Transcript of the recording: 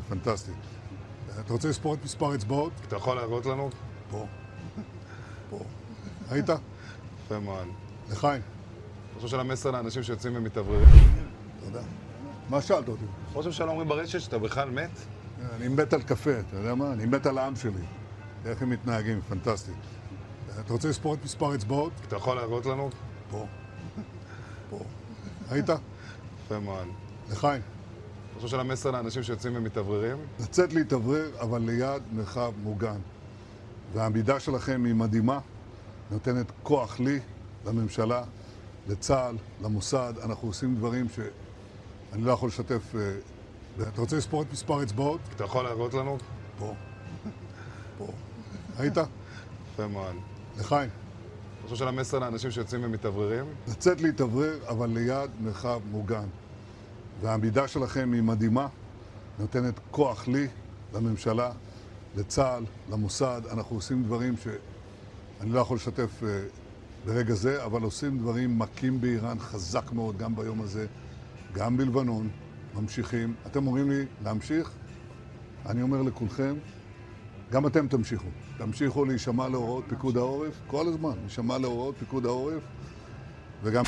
פנטסטי. אתה רוצה לספור את מספר אצבעות? אתה יכול להראות לנו? פה. פה. ראית? יפה מאוד. לחיים. ראש הממשלה מסר לאנשים שיוצאים ומתאווררים. תודה. מה שאלת אותי? ראש הממשלה אומרים ברשת שאתה בכלל מת? אני מת על קפה, אתה יודע מה? אני מת על העם שלי. איך הם מתנהגים, פנטסטי. אתה רוצה לספור את מספר אצבעות? אתה יכול להראות לנו? פה. פה. ראית? יפה מאוד. לחיים. ראש הממשלה מסר לאנשים שיוצאים ומתאווררים. לצאת להתאוורר, אבל ליד מרחב מוגן. והעמידה שלכם היא מדהימה, נותנת כוח לי, לממשלה, לצה"ל, למוסד. אנחנו עושים דברים שאני לא יכול לשתף. אתה רוצה לספור את מספר אצבעות? אתה יכול להראות לנו? פה. פה. ראית? יפה מאוד. לחיים. ראש הממשלה מסר לאנשים שיוצאים ומתאווררים. לצאת להתאוורר, אבל ליד מרחב מוגן. והעמידה שלכם היא מדהימה, נותנת כוח לי, לממשלה, לצה"ל, למוסד. אנחנו עושים דברים שאני לא יכול לשתף ברגע זה, אבל עושים דברים מכים באיראן חזק מאוד, גם ביום הזה, גם בלבנון, ממשיכים. אתם אומרים לי להמשיך? אני אומר לכולכם, גם אתם תמשיכו. תמשיכו להישמע להוראות פיקוד העורף, כל הזמן, להישמע להוראות פיקוד העורף, וגם...